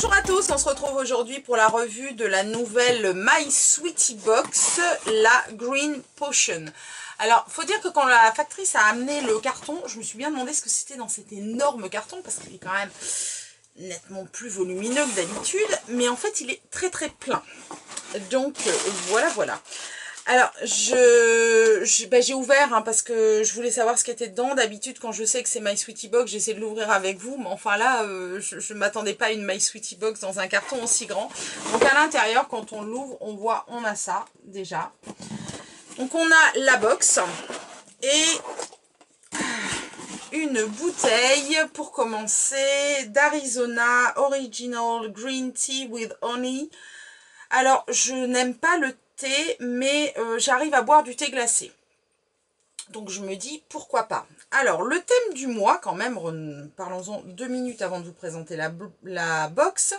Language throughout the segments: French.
Bonjour à tous, on se retrouve aujourd'hui pour la revue de la nouvelle My Sweetie Box, la Green Potion. Alors, faut dire que quand la factrice a amené le carton, je me suis bien demandé ce que c'était dans cet énorme carton, parce qu'il est quand même nettement plus volumineux que d'habitude, mais en fait il est très très plein. Donc voilà. Alors, j'ai ouvert parce que je voulais savoir ce qu'il était dedans. D'habitude, quand je sais que c'est My Sweetie Box, j'essaie de l'ouvrir avec vous. Mais enfin là, je ne m'attendais pas à une My Sweetie Box dans un carton aussi grand. Donc à l'intérieur, quand on l'ouvre, on a ça déjà. Donc on a la box et une bouteille pour commencer d'Arizona Original Green Tea with Honey. Alors, je n'aime pas le thé, mais j'arrive à boire du thé glacé. Donc, je me dis, pourquoi pas. Alors, le thème du mois, quand même, parlons-en 2 minutes avant de vous présenter la box,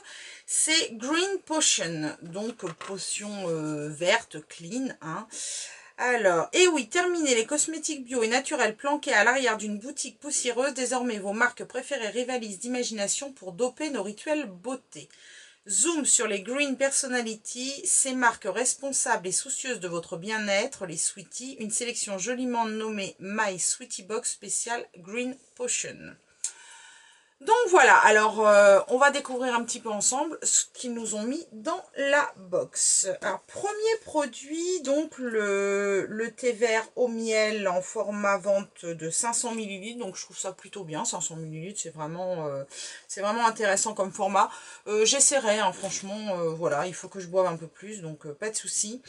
c'est Green Potion, donc potion verte, clean. Hein. Alors, et oui, terminez les cosmétiques bio et naturels planqués à l'arrière d'une boutique poussiéreuse. Désormais, vos marques préférées rivalisent d'imagination pour doper nos rituels beauté. Zoom sur les Green Personality, ces marques responsables et soucieuses de votre bien-être, les Sweeties, une sélection joliment nommée My Sweetie Box spéciale Green Potion. Donc voilà, alors on va découvrir un petit peu ensemble ce qu'ils nous ont mis dans la box. Alors premier produit, donc le thé vert au miel en format vente de 500 ml. Donc je trouve ça plutôt bien, 500 ml, c'est vraiment intéressant comme format. J'essaierai, hein, franchement, voilà, il faut que je boive un peu plus, donc pas de souci.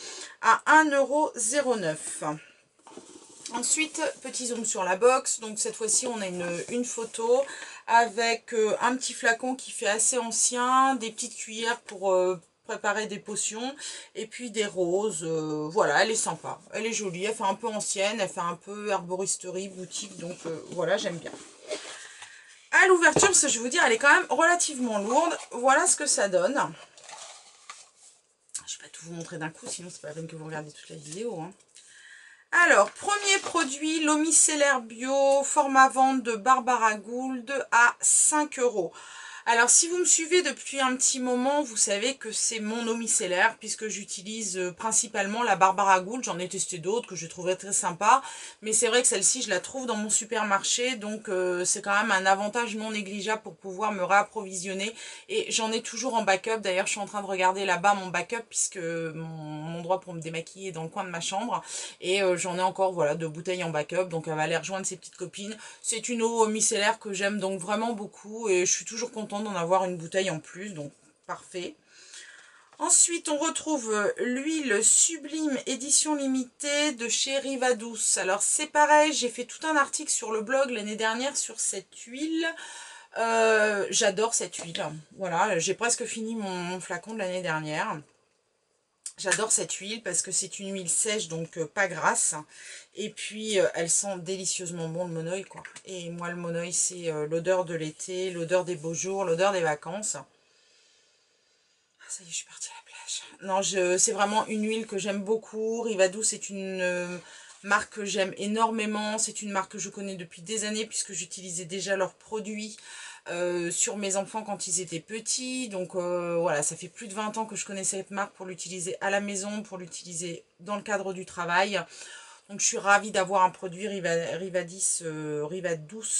À 1,09 €. Ensuite, petit zoom sur la box. Donc cette fois-ci, on a une photo avec un petit flacon qui fait assez ancien, des petites cuillères pour préparer des potions, et puis des roses. Voilà, elle est sympa, elle est jolie, elle fait un peu ancienne, elle fait un peu herboristerie, boutique, donc voilà, j'aime bien. À l'ouverture, je vais vous dire, elle est quand même relativement lourde. Voilà ce que ça donne. Je vais pas tout vous montrer d'un coup, sinon c'est pas la peine que vous regardiez toute la vidéo, hein. Alors, premier produit, l'eau micellaire bio, format vente de Barbara Gould à 5 €. Alors, si vous me suivez depuis un petit moment, vous savez que c'est mon eau micellaire, puisque j'utilise principalement la Barbara Gould. J'en ai testé d'autres que je trouvais très sympa, mais c'est vrai que celle-ci, je la trouve dans mon supermarché, donc c'est quand même un avantage non négligeable pour pouvoir me réapprovisionner. Et j'en ai toujours en backup. D'ailleurs, je suis en train de regarder là-bas mon backup, puisque mon endroit pour me démaquiller est dans le coin de ma chambre. Et j'en ai encore, voilà, 2 bouteilles en backup, donc elle va aller rejoindre ses petites copines. C'est une eau micellaire que j'aime donc vraiment beaucoup, et je suis toujours contente d'en avoir une bouteille en plus, donc parfait. Ensuite, on retrouve l'huile Sublime édition limitée de chez Rivadouce. Alors c'est pareil, j'ai fait tout un article sur le blog l'année dernière sur cette huile. J'adore cette huile. Voilà, j'ai presque fini mon flacon de l'année dernière. J'adore cette huile parce que c'est une huile sèche, donc pas grasse. Et puis, elle sent délicieusement bon le monoeil, quoi. Et moi, le monoeil, c'est l'odeur de l'été, l'odeur des beaux jours, l'odeur des vacances. Ah, ça y est, je suis partie à la plage. Non, c'est vraiment une huile que j'aime beaucoup. Rivadouce, c'est une marque que j'aime énormément. C'est une marque que je connais depuis des années puisque j'utilisais déjà leurs produits sur mes enfants quand ils étaient petits. Donc voilà, ça fait plus de 20 ans que je connais cette marque pour l'utiliser à la maison, pour l'utiliser dans le cadre du travail. Donc je suis ravie d'avoir un produit Rivadouce,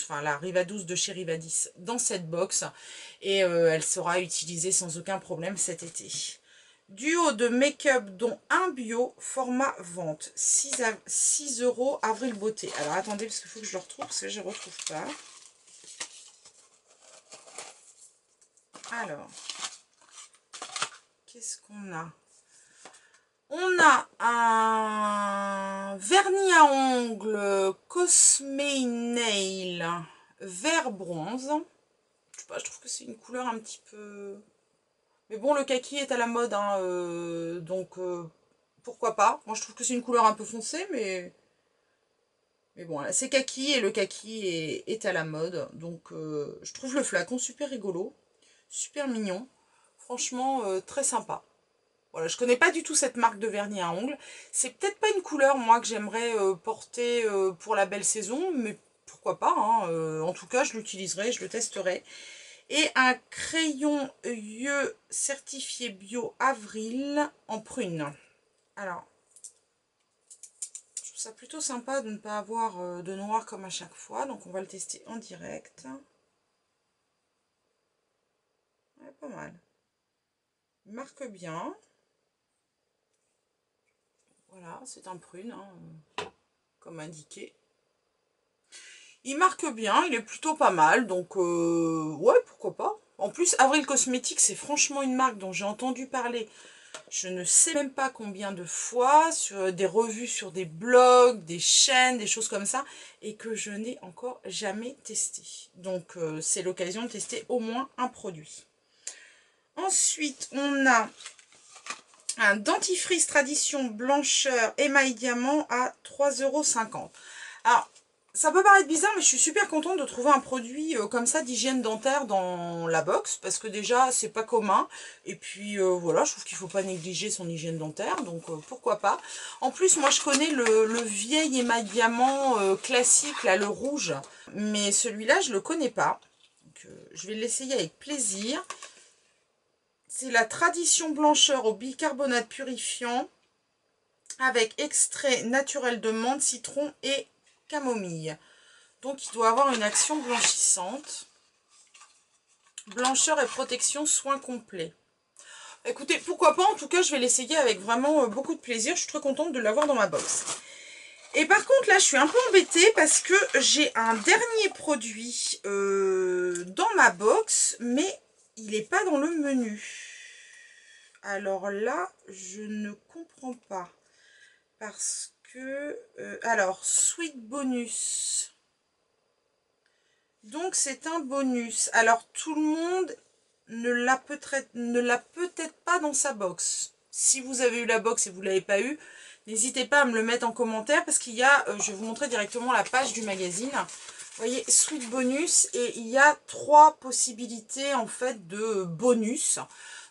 enfin la Rivadouce de chez Rivadis dans cette box. Et elle sera utilisée sans aucun problème cet été. Duo de make-up dont un bio, format vente, 6 € Avril Beauté. Alors attendez, parce qu'il faut que je le retrouve, parce que je ne retrouve pas. Alors, qu'est-ce qu'on a? On a un vernis à ongles Cosme Nail vert bronze. Je sais pas, je trouve que c'est une couleur un petit peu... Mais bon, le kaki est à la mode, hein, donc pourquoi pas. Moi, je trouve que c'est une couleur un peu foncée, mais bon, c'est kaki et le kaki est à la mode. Donc, je trouve le flacon super rigolo, super mignon. Franchement, très sympa. Voilà, je connais pas du tout cette marque de vernis à ongles. C'est peut-être pas une couleur, moi, que j'aimerais porter pour la belle saison, mais pourquoi pas, hein. En tout cas, je l'utiliserai, je le testerai. et un crayon yeux certifié bio Avril en prune. Alors, je trouve ça plutôt sympa de ne pas avoir de noir comme à chaque fois, donc on va le tester en direct. Ouais, pas mal. Il marque bien. Voilà, c'est un prune, hein, comme indiqué. Il marque bien, il est plutôt pas mal, donc ouais, pourquoi pas. En plus, Avril Cosmetics, c'est franchement une marque dont j'ai entendu parler, je ne sais même pas combien de fois, sur des revues, sur des blogs, des chaînes, des choses comme ça, et que je n'ai encore jamais testé. Donc c'est l'occasion de tester au moins un produit. Ensuite, on a un dentifrice tradition blancheur émail diamant à 3,50 €. Alors, ça peut paraître bizarre, mais je suis super contente de trouver un produit comme ça d'hygiène dentaire dans la box, parce que déjà, c'est pas commun. Et puis, voilà, je trouve qu'il faut pas négliger son hygiène dentaire, donc pourquoi pas. En plus, moi, je connais le vieil émail diamant classique, là, le rouge. Mais celui-là, je le connais pas. Donc, je vais l'essayer avec plaisir. C'est la tradition blancheur au bicarbonate purifiant avec extrait naturel de menthe, citron et camomille. Donc il doit avoir une action blanchissante. Blancheur et protection, soin complet. Écoutez, pourquoi pas, en tout cas je vais l'essayer avec vraiment beaucoup de plaisir. Je suis très contente de l'avoir dans ma box. Et par contre là je suis un peu embêtée parce que j'ai un dernier produit dans ma box, mais il n'est pas dans le menu. Alors là, je ne comprends pas. Parce que... alors, Sweet Bonus. Donc, c'est un bonus. Alors, tout le monde ne l'a peut-être pas dans sa box. Si vous avez eu la box et vous ne l'avez pas eu, n'hésitez pas à me le mettre en commentaire. Parce qu'il y a... je vais vous montrer directement la page du magazine. Vous voyez, Sweet Bonus. Et il y a 3 possibilités, en fait, de bonus.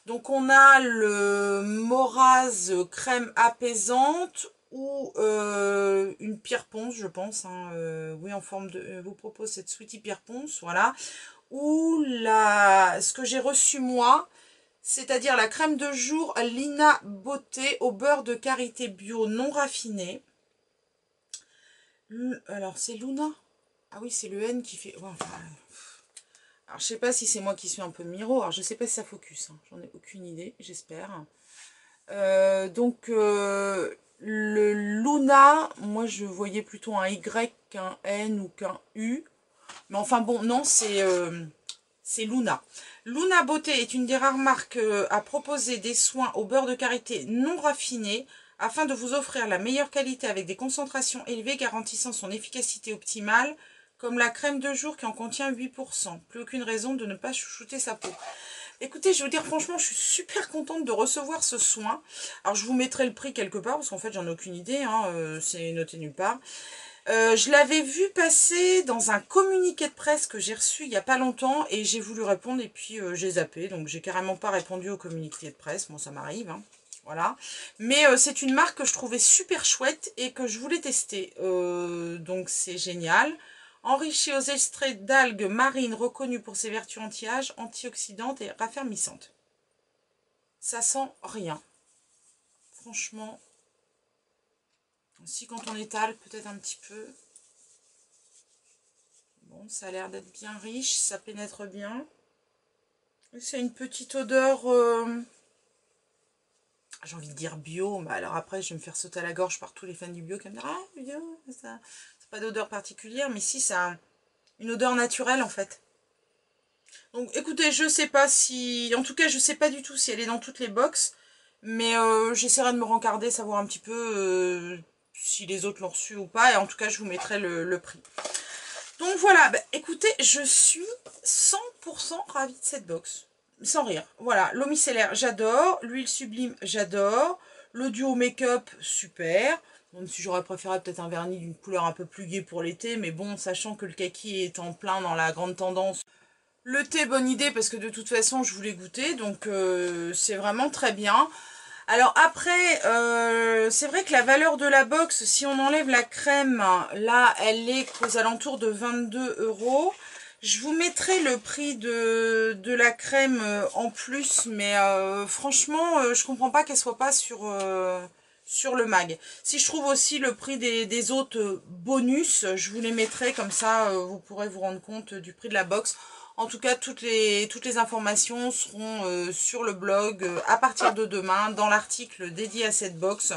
Donc on a le Moraz crème apaisante ou une pierre ponce, je pense. Hein, oui, en forme de... vous propose cette Sweetie pierre ponce, voilà. Ou ce que j'ai reçu moi, c'est-à-dire la crème de jour Lina Beauté au beurre de karité bio non raffiné. Alors c'est Luna. Ah oui, c'est le N qui fait... Ouais, enfin, alors, je sais pas si c'est moi qui suis un peu miro. Alors, je sais pas si ça focus. Hein. J'en ai aucune idée, j'espère. Donc, le Luna, moi, je voyais plutôt un Y qu'un N ou qu'un U. Mais enfin, bon, non, c'est Luna. Luna Beauté est une des rares marques à proposer des soins au beurre de karité non raffiné afin de vous offrir la meilleure qualité avec des concentrations élevées garantissant son efficacité optimale, comme la crème de jour qui en contient 8%. Plus aucune raison de ne pas chouchouter sa peau. Écoutez, je vais vous dire franchement, je suis super contente de recevoir ce soin. Alors, je vous mettrai le prix quelque part, parce qu'en fait, j'en ai aucune idée, hein, c'est noté nulle part. Je l'avais vu passer dans un communiqué de presse que j'ai reçu il n'y a pas longtemps, et j'ai voulu répondre, et puis j'ai zappé, donc j'ai carrément pas répondu au communiqué de presse, bon, ça m'arrive, hein. Voilà, mais c'est une marque que je trouvais super chouette et que je voulais tester, donc c'est génial. Enrichi aux extraits d'algues marines reconnues pour ses vertus anti-âge, antioxydantes et raffermissantes. Ça sent rien. Franchement, aussi quand on étale peut-être un petit peu. Bon, ça a l'air d'être bien riche, ça pénètre bien. C'est une petite odeur... j'ai envie de dire bio, mais alors après je vais me faire sauter à la gorge par tous les fans du bio qui vont me dire ah bio, ça c'est pas d'odeur particulière, mais si ça a une odeur naturelle en fait. Donc écoutez, je sais pas si, en tout cas je sais pas du tout si elle est dans toutes les box, mais j'essaierai de me rencarder, savoir un petit peu si les autres l'ont reçu ou pas, et en tout cas je vous mettrai le prix. Donc voilà, bah, écoutez, je suis 100% ravie de cette box. Sans rire. Voilà, l'eau micellaire, j'adore. L'huile sublime, j'adore. Le duo make-up, super. Même si j'aurais préféré peut-être un vernis d'une couleur un peu plus gaie pour l'été. Mais bon, sachant que le kaki est en plein dans la grande tendance. Le thé, bonne idée, parce que de toute façon, je voulais goûter. Donc, c'est vraiment très bien. Alors après, c'est vrai que la valeur de la box, si on enlève la crème, là, elle est aux alentours de 22 €. Je vous mettrai le prix de la crème en plus, mais franchement, je comprends pas qu'elle soit pas sur le mag. Si je trouve aussi le prix des autres bonus, je vous les mettrai, comme ça vous pourrez vous rendre compte du prix de la box. En tout cas, toutes les informations seront sur le blog à partir de demain, dans l'article dédié à cette box.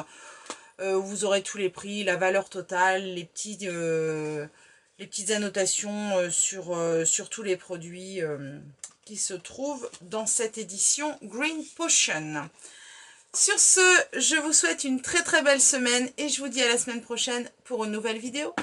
Vous aurez tous les prix, la valeur totale, les petites annotations sur tous les produits qui se trouvent dans cette édition Green Potion. Sur ce, je vous souhaite une très très belle semaine et je vous dis à la semaine prochaine pour une nouvelle vidéo.